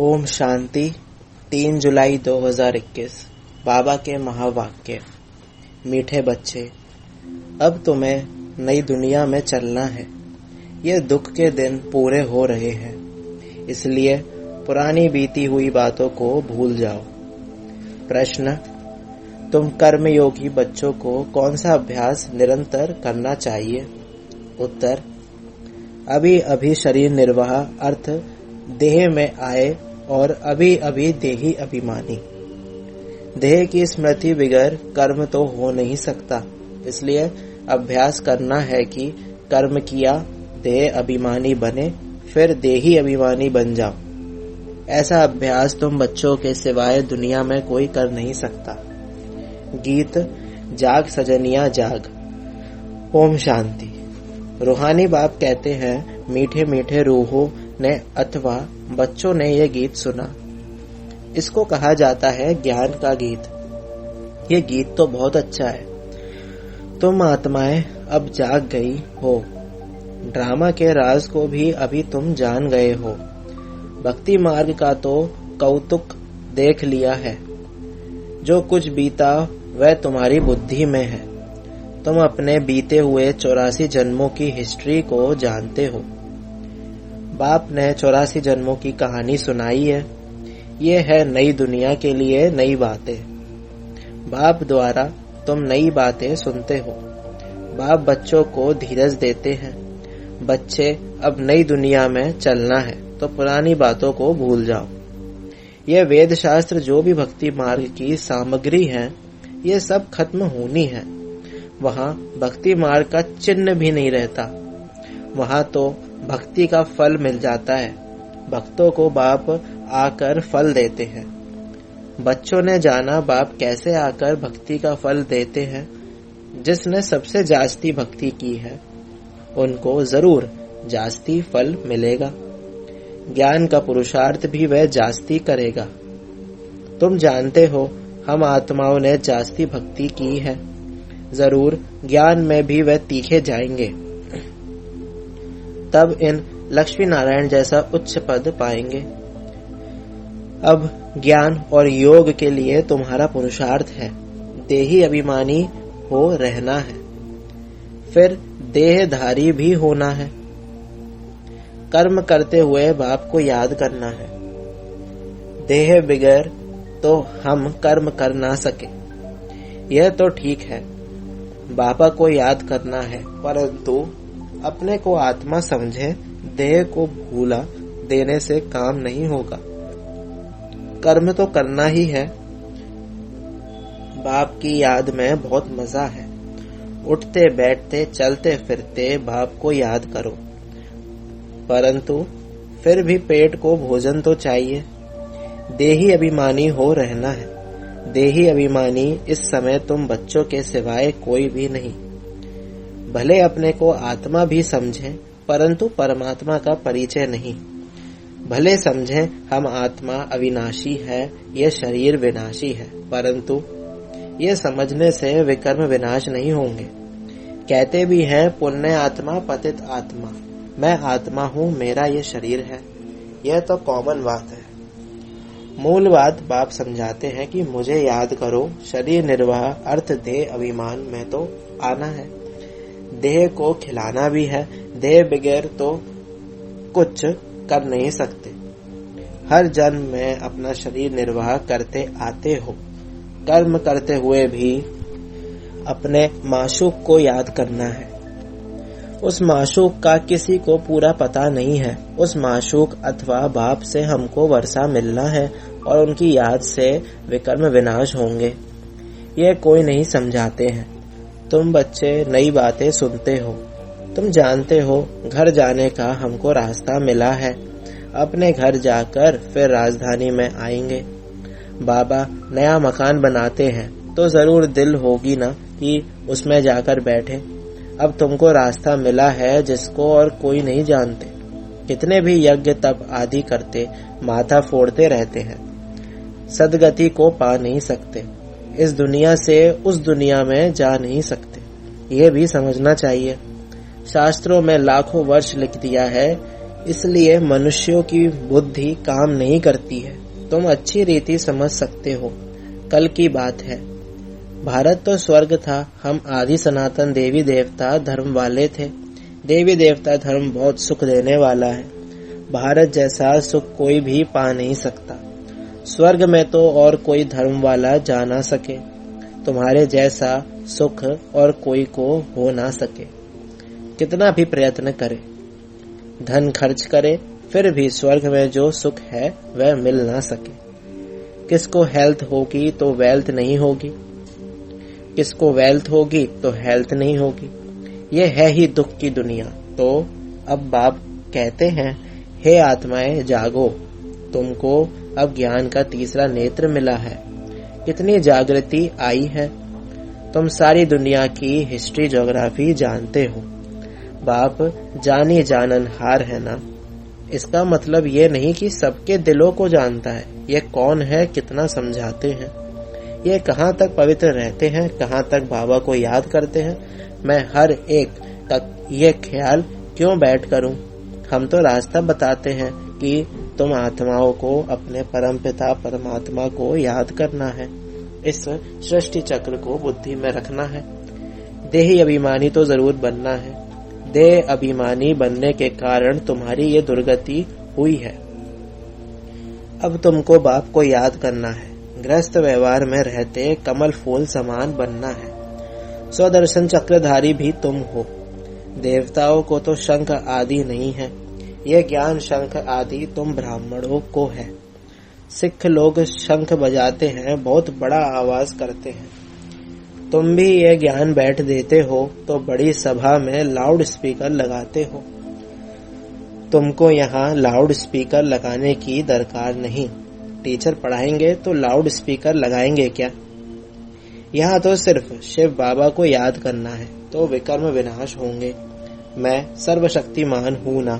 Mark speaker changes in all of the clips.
Speaker 1: ओम शांति। 3 जुलाई 2021। बाबा के महावाक्य। मीठे बच्चे, अब तुम्हें नई दुनिया में चलना है। ये दुख के दिन पूरे हो रहे हैं, इसलिए पुरानी बीती हुई बातों को भूल जाओ। प्रश्न: तुम कर्मयोगी बच्चों को कौन सा अभ्यास निरंतर करना चाहिए? उत्तर: अभी अभी शरीर निर्वाह अर्थ देह में आए और अभी अभी देही अभिमानी। देह की स्मृति बिगर कर्म तो हो नहीं सकता, इसलिए अभ्यास करना है कि कर्म किया, देह अभिमानी बने, फिर देही अभिमानी बन जाओ। ऐसा अभ्यास तुम बच्चों के सिवाय दुनिया में कोई कर नहीं सकता। गीत जाग सजनिया जाग। ओम शांति। रूहानी बाप कहते हैं, मीठे मीठे रूहों ने अथवा बच्चों ने यह गीत सुना। इसको कहा जाता है ज्ञान का गीत। ये गीत तो बहुत अच्छा है। तुम आत्माएं अब जाग गई हो। ड्रामा के राज को भी अभी तुम जान गए हो। भक्ति मार्ग का तो कौतुक देख लिया है। जो कुछ बीता वह तुम्हारी बुद्धि में है। तुम अपने बीते हुए 84 जन्मों की हिस्ट्री को जानते हो। बाप ने 84 जन्मों की कहानी सुनाई है। ये है नई दुनिया के लिए नई बातें। बाप द्वारा तुम नई बातें सुनते हो। बाप बच्चों को धीरज देते हैं। बच्चे, अब नई दुनिया में चलना है तो पुरानी बातों को भूल जाओ। ये वेद शास्त्र जो भी भक्ति मार्ग की सामग्री है, ये सब खत्म होनी है। वहाँ भक्ति मार्ग का चिन्ह भी नहीं रहता। वहाँ तो भक्ति का फल मिल जाता है। भक्तों को बाप आकर फल देते हैं। बच्चों ने जाना बाप कैसे आकर भक्ति का फल देते हैं। जिसने सबसे जास्ती भक्ति की है, उनको जरूर जास्ती फल मिलेगा। ज्ञान का पुरुषार्थ भी वह जास्ती करेगा। तुम जानते हो, हम आत्माओं ने जास्ती भक्ति की है। जरूर ज्ञान में भी वह तीखे जाएंगे। तब इन लक्ष्मी नारायण जैसा उच्च पद पाएंगे। अब ज्ञान और योग के लिए तुम्हारा पुरुषार्थ है देही अभिमानी हो रहना है, फिर देहधारी भी होना है। कर्म करते हुए बाप को याद करना है। देह बिगैर तो हम कर्म कर ना सके, यह तो ठीक है। बाबा को याद करना है, परंतु अपने को आत्मा समझे। देह को भूला देने से काम नहीं होगा। कर्म तो करना ही है। बाप की याद में बहुत मजा है। उठते बैठते चलते फिरते बाप को याद करो, परंतु फिर भी पेट को भोजन तो चाहिए। देही अभिमानी हो रहना है। देही अभिमानी इस समय तुम बच्चों के सिवाय कोई भी नहीं। भले अपने को आत्मा भी समझें, परंतु परमात्मा का परिचय नहीं। भले समझें हम आत्मा अविनाशी है, यह शरीर विनाशी है, परंतु यह समझने से विकर्म विनाश नहीं होंगे। कहते भी हैं, पुण्य आत्मा पतित आत्मा। मैं आत्मा हूँ, मेरा ये शरीर है। यह तो कॉमन बात है। मूल बात बाप समझाते हैं कि मुझे याद करो। शरीर निर्वाह अर्थ देह अभिमान में तो आना है। देह को खिलाना भी है। देह बगैर तो कुछ कर नहीं सकते। हर जन्म में अपना शरीर निर्वाह करते आते हो। कर्म करते हुए भी अपने माशूक को याद करना है। उस माशूक का किसी को पूरा पता नहीं है। उस माशूक अथवा बाप से हमको वर्षा मिलना है और उनकी याद से विकर्म विनाश होंगे। ये कोई नहीं समझाते हैं। तुम बच्चे नई बातें सुनते हो। तुम जानते हो घर जाने का हमको रास्ता मिला है। अपने घर जाकर फिर राजधानी में आएंगे। बाबा नया मकान बनाते हैं तो जरूर दिल होगी ना कि उसमें जाकर बैठे। अब तुमको रास्ता मिला है जिसको और कोई नहीं जानते। कितने भी यज्ञ तप आदि करते, माथा फोड़ते रहते हैं, सदगति को पा नहीं सकते। इस दुनिया से उस दुनिया में जा नहीं सकते। यह भी समझना चाहिए। शास्त्रों में लाखों वर्ष लिख दिया है इसलिए मनुष्यों की बुद्धि काम नहीं करती है। तुम अच्छी रीति समझ सकते हो। कल की बात है। भारत तो स्वर्ग था। हम आदि सनातन देवी देवता धर्म वाले थे। देवी देवता धर्म बहुत सुख देने वाला है। भारत जैसा सुख कोई भी पा नहीं सकता। स्वर्ग में तो और कोई धर्म वाला जा ना सके। तुम्हारे जैसा सुख और कोई को हो ना सके। कितना भी प्रयत्न करे, धन खर्च करे, फिर भी स्वर्ग में जो सुख है वह मिल ना सके। किसको हेल्थ होगी तो वेल्थ नहीं होगी, किसको वेल्थ होगी तो हेल्थ नहीं होगी। यह है ही दुख की दुनिया। तो अब बाप कहते हैं, हे आत्माएं जागो, तुमको अब ज्ञान का तीसरा नेत्र मिला है। कितनी जागृति आई है। तुम सारी दुनिया की हिस्ट्री ज्योग्राफी जानते हो। बाप जानी जाननहार है ना। इसका मतलब ये नहीं कि सबके दिलों को जानता है। ये कौन है, कितना समझाते हैं, ये कहाँ तक पवित्र रहते हैं, कहाँ तक बाबा को याद करते हैं। मैं हर एक तक ये ख्याल क्यों बैठ करूं। हम तो रास्ता बताते हैं कि तुम आत्माओं को अपने परमपिता परमात्मा को याद करना है। इस सृष्टि चक्र को बुद्धि में रखना है। देही अभिमानी तो जरूर बनना है। देह अभिमानी बनने के कारण तुम्हारी ये दुर्गति हुई है। अब तुमको बाप को याद करना है। गृहस्थ व्यवहार में रहते कमल फूल समान बनना है। स्वदर्शन चक्रधारी भी तुम हो। देवताओं को तो शंख आदि नहीं है। यह ज्ञान शंख आदि तुम ब्राह्मणों को है। सिख लोग शंख बजाते हैं, बहुत बड़ा आवाज करते हैं। तुम भी ये ज्ञान बैठ देते हो तो बड़ी सभा में लाउड स्पीकर लगाते हो। तुमको यहाँ लाउड स्पीकर लगाने की दरकार नहीं। टीचर पढ़ाएंगे तो लाउड स्पीकर लगाएंगे क्या। यहाँ तो सिर्फ शिव बाबा को याद करना है तो विकर्म विनाश होंगे। मैं सर्वशक्तिमान हूँ ना।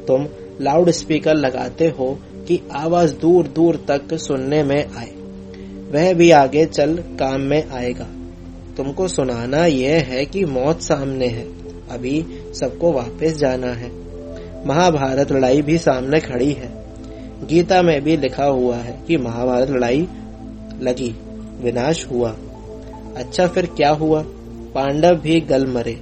Speaker 1: तुम लाउड स्पीकर लगाते हो कि आवाज दूर दूर तक सुनने में आए। वह भी आगे चल काम में आएगा। तुमको सुनाना यह है कि मौत सामने है, अभी सबको वापस जाना है। महाभारत लड़ाई भी सामने खड़ी है। गीता में भी लिखा हुआ है कि महाभारत लड़ाई लगी, विनाश हुआ। अच्छा फिर क्या हुआ। पांडव भी गल मरे।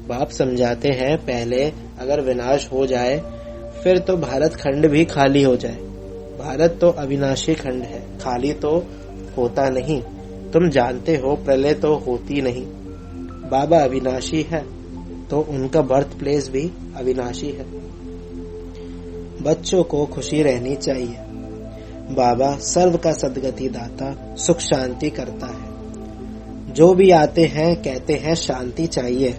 Speaker 1: बाप समझाते हैं, पहले अगर विनाश हो जाए फिर तो भारत खंड भी खाली हो जाए। भारत तो अविनाशी खंड है, खाली तो होता नहीं। तुम जानते हो प्रलय तो होती नहीं। बाबा अविनाशी है तो उनका बर्थ प्लेस भी अविनाशी है। बच्चों को खुशी रहनी चाहिए। बाबा सर्व का सद्गति दाता, सुख शांति करता है। जो भी आते हैं कहते हैं शांति चाहिए।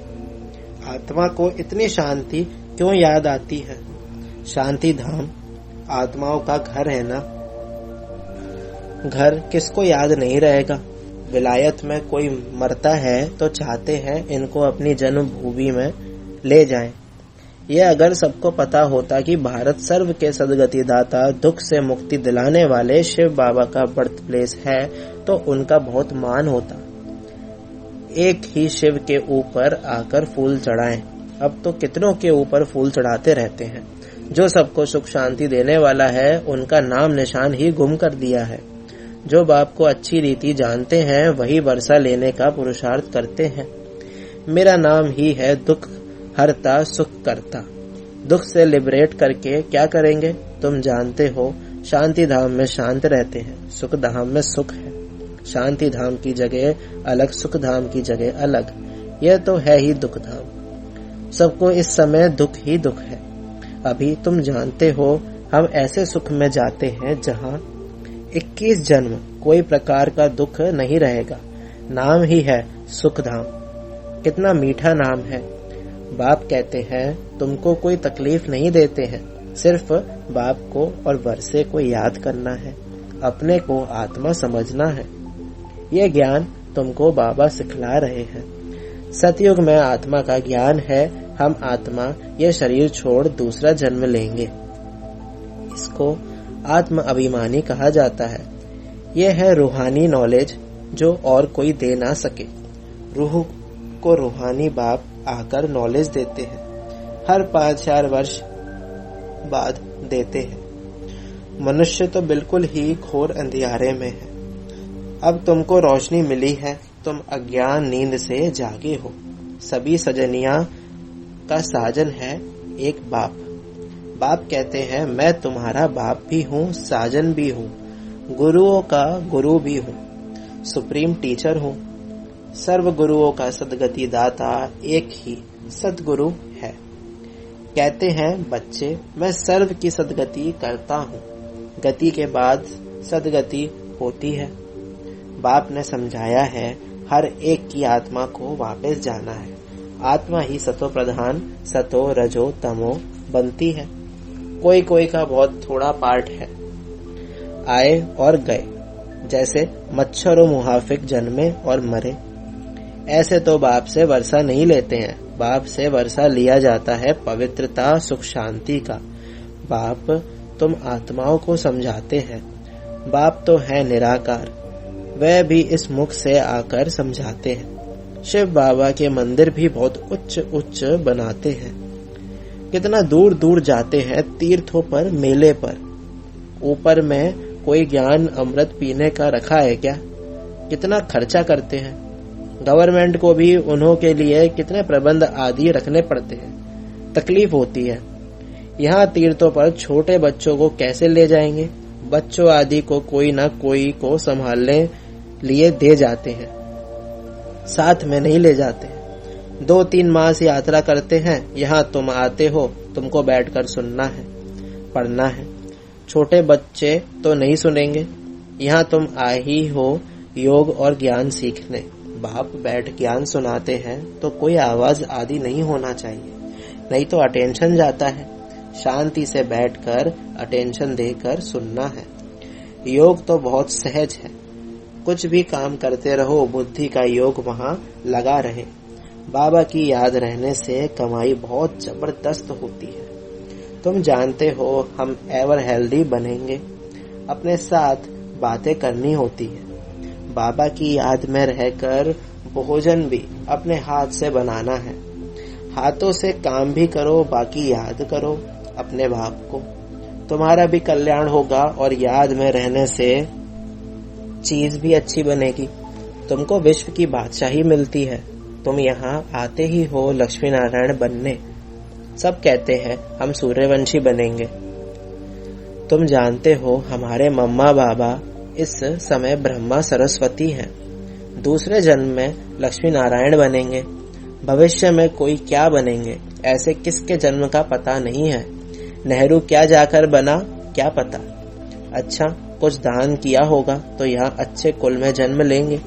Speaker 1: आत्मा को इतनी शांति क्यों याद आती है। शांति धाम आत्माओं का घर है ना। घर किसको याद नहीं रहेगा। विलायत में कोई मरता है तो चाहते हैं इनको अपनी जन्मभूमि में ले जाएं। यह अगर सबको पता होता कि भारत सर्व के सद्गति दाता, दुख से मुक्ति दिलाने वाले शिव बाबा का बर्थ प्लेस है तो उनका बहुत मान होता। एक ही शिव के ऊपर आकर फूल चढ़ाएं। अब तो कितनों के ऊपर फूल चढ़ाते रहते हैं। जो सबको सुख शांति देने वाला है उनका नाम निशान ही गुम कर दिया है। जो बाप को अच्छी रीति जानते हैं वही वर्षा लेने का पुरुषार्थ करते हैं। मेरा नाम ही है दुख हरता सुख करता। दुख से लिबरेट करके क्या करेंगे तुम जानते हो। शांति धाम में शांत रहते हैं, सुख धाम में सुख है। शांति धाम की जगह अलग, सुख धाम की जगह अलग। यह तो है ही दुख धाम। सबको इस समय दुख ही दुख है। अभी तुम जानते हो हम ऐसे सुख में जाते हैं जहाँ 21 जन्म कोई प्रकार का दुख नहीं रहेगा। नाम ही है सुख धाम। कितना मीठा नाम है। बाप कहते हैं तुमको कोई तकलीफ नहीं देते हैं। सिर्फ बाप को और वर्षे को याद करना है, अपने को आत्मा समझना है। यह ज्ञान तुमको बाबा सिखला रहे हैं। सतयुग में आत्मा का ज्ञान है। हम आत्मा यह शरीर छोड़ दूसरा जन्म लेंगे। इसको आत्म अभिमानी कहा जाता है। यह है रूहानी नॉलेज जो और कोई दे ना सके। रूह को रूहानी बाप आकर नॉलेज देते हैं। हर 5-4 वर्ष बाद देते हैं। मनुष्य तो बिल्कुल ही घोर अंधियारे में है। अब तुमको रोशनी मिली है, तुम अज्ञान नींद से जागे हो। सभी सजनिया का साजन है एक बाप। बाप कहते हैं मैं तुम्हारा बाप भी हूँ, साजन भी हूँ, गुरुओं का गुरु भी हूँ, सुप्रीम टीचर हूँ। सर्व गुरुओं का सदगति दाता एक ही सदगुरु है। कहते हैं बच्चे मैं सर्व की सदगति करता हूँ, गति के बाद सदगति होती है। बाप ने समझाया है हर एक की आत्मा को वापस जाना है। आत्मा ही सतो प्रधान सतो रजो तमो बनती है। कोई कोई का बहुत थोड़ा पार्ट है। आए और गए, जैसे मच्छर और मुहाफिक जन्मे और मरे। ऐसे तो बाप से वर्षा नहीं लेते हैं। बाप से वर्षा लिया जाता है पवित्रता सुख शांति का। बाप तुम आत्माओं को समझाते हैं। बाप तो है निराकार, वह भी इस मुख से आकर समझाते हैं। शिव बाबा के मंदिर भी बहुत उच्च उच्च बनाते हैं। कितना दूर दूर जाते हैं तीर्थों पर, मेले पर। ऊपर में कोई ज्ञान अमृत पीने का रखा है क्या? कितना खर्चा करते हैं। गवर्नमेंट को भी उन्हों के लिए कितने प्रबंध आदि रखने पड़ते हैं। तकलीफ होती है। यहाँ तीर्थों पर छोटे बच्चों को कैसे ले जाएंगे? बच्चों आदि को कोई न कोई को संभालने लिए दे जाते हैं, साथ में नहीं ले जाते। 2-3 मास यात्रा करते हैं। यहाँ तुम आते हो, तुमको बैठकर सुनना है, पढ़ना है। छोटे बच्चे तो नहीं सुनेंगे। यहाँ तुम आए ही हो योग और ज्ञान सीखने। बाप बैठ ज्ञान सुनाते हैं तो कोई आवाज आदि नहीं होना चाहिए, नहीं तो अटेंशन जाता है। शांति से बैठकर अटेंशन देकर सुनना है। योग तो बहुत सहज है। कुछ भी काम करते रहो, बुद्धि का योग वहाँ लगा रहे। बाबा की याद रहने से कमाई बहुत जबरदस्त होती है। तुम जानते हो हम एवर हेल्दी बनेंगे। अपने साथ बातें करनी होती है। बाबा की याद में रहकर भोजन भी अपने हाथ से बनाना है। हाथों से काम भी करो, बाकी याद करो अपने बाप को। तुम्हारा भी कल्याण होगा और याद में रहने से चीज भी अच्छी बनेगी। तुमको विश्व की बादशाही मिलती है। तुम यहाँ आते ही हो लक्ष्मी नारायण बनने। सब कहते हैं हम सूर्यवंशी बनेंगे। तुम जानते हो हमारे मम्मा बाबा इस समय ब्रह्मा सरस्वती हैं। दूसरे जन्म में लक्ष्मी नारायण बनेंगे। भविष्य में कोई क्या बनेंगे, ऐसे किसके जन्म का पता नहीं है। नेहरू क्या जाकर बना, क्या पता। अच्छा, कुछ दान किया होगा तो यहाँ अच्छे कुल में जन्म लेंगे।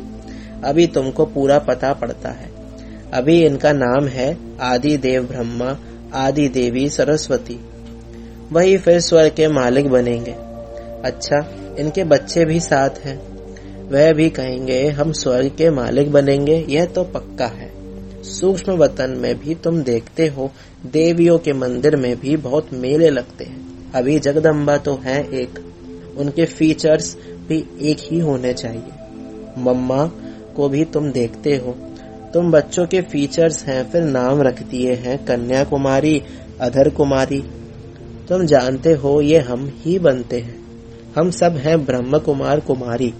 Speaker 1: अभी तुमको पूरा पता पड़ता है। अभी इनका नाम है आदि देव ब्रह्मा, आदि देवी सरस्वती। वही फिर स्वर्ग के मालिक बनेंगे। अच्छा, इनके बच्चे भी साथ हैं। वह भी कहेंगे हम स्वर्ग के मालिक बनेंगे। यह तो पक्का है। सूक्ष्म वतन में भी तुम देखते हो देवियों के मंदिर में भी बहुत मेले लगते हैं। अभी जगदम्बा तो है एक, उनके फीचर्स भी एक ही होने चाहिए। मम्मा को भी तुम देखते हो। तुम बच्चों के फीचर्स हैं, फिर नाम रख दिए हैं कन्या कुमारी, अधर कुमारी। तुम जानते हो ये हम ही बनते हैं। हम सब हैं ब्रह्म कुमार कुमारी।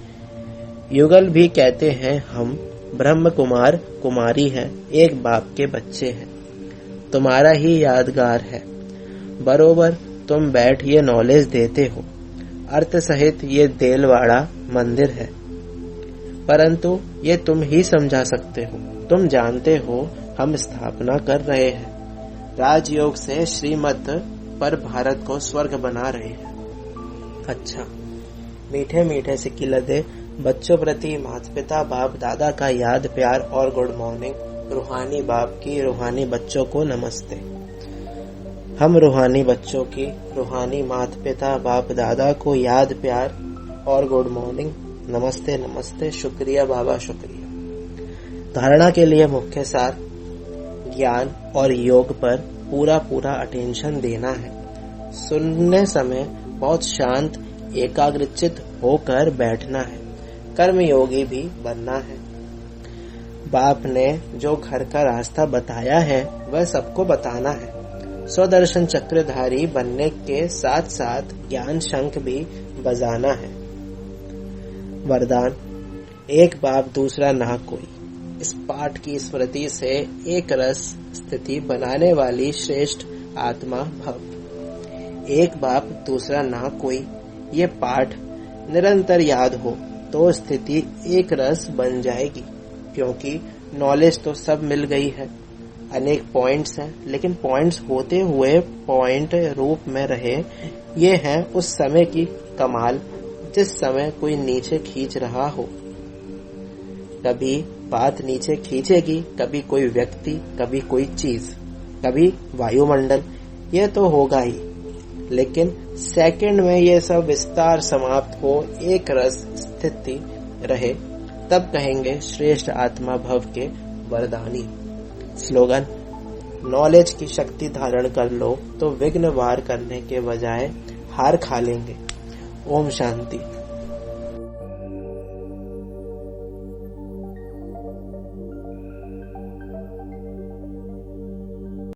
Speaker 1: युगल भी कहते हैं हम ब्रह्म कुमार कुमारी हैं, एक बाप के बच्चे हैं। तुम्हारा ही यादगार है। बरोबर तुम बैठ ये नॉलेज देते हो। अर्थ सहित ये देलवाड़ा मंदिर है, परंतु ये तुम ही समझा सकते हो। तुम जानते हो हम स्थापना कर रहे हैं। राजयोग से श्रीमत पर भारत को स्वर्ग बना रहे हैं। अच्छा, मीठे मीठे सिक्की लदे बच्चों प्रति माता पिता बाप दादा का याद प्यार और गुड मॉर्निंग। रूहानी बाप की रूहानी बच्चों को नमस्ते। हम रूहानी बच्चों की रूहानी माता पिता बाप दादा को याद प्यार और गुड मॉर्निंग, नमस्ते नमस्ते, शुक्रिया बाबा शुक्रिया। धारणा के लिए मुख्य सार ज्ञान और योग पर पूरा पूरा अटेंशन देना है। सुनने समय बहुत शांत एकाग्रचित होकर बैठना है। कर्मयोगी भी बनना है। बाप ने जो घर का रास्ता बताया है वह सबको बताना है। स्वदर्शन चक्रधारी बनने के साथ साथ ज्ञान शंख भी बजाना है। वरदान, एक बाप दूसरा ना कोई। इस पाठ की स्मृति से एक रस स्थिति बनाने वाली श्रेष्ठ आत्मा भव। एक बाप दूसरा ना कोई, ये पाठ निरंतर याद हो तो स्थिति एक रस बन जाएगी, क्योंकि नॉलेज तो सब मिल गई है। अनेक पॉइंट्स हैं, लेकिन पॉइंट्स होते हुए पॉइंट रूप में रहे, ये है उस समय की कमाल जिस समय कोई नीचे खींच रहा हो। कभी बात नीचे खींचेगी, कभी कोई व्यक्ति, कभी कोई चीज, कभी वायुमंडल, ये तो होगा ही, लेकिन सेकंड में ये सब विस्तार समाप्त हो, एक रस स्थिति रहे, तब कहेंगे श्रेष्ठ आत्मा भव के वरदानी। स्लोगन, नॉलेज की शक्ति धारण कर लो तो विघ्न वार करने के बजाय हार खा लेंगे। ओम शांति।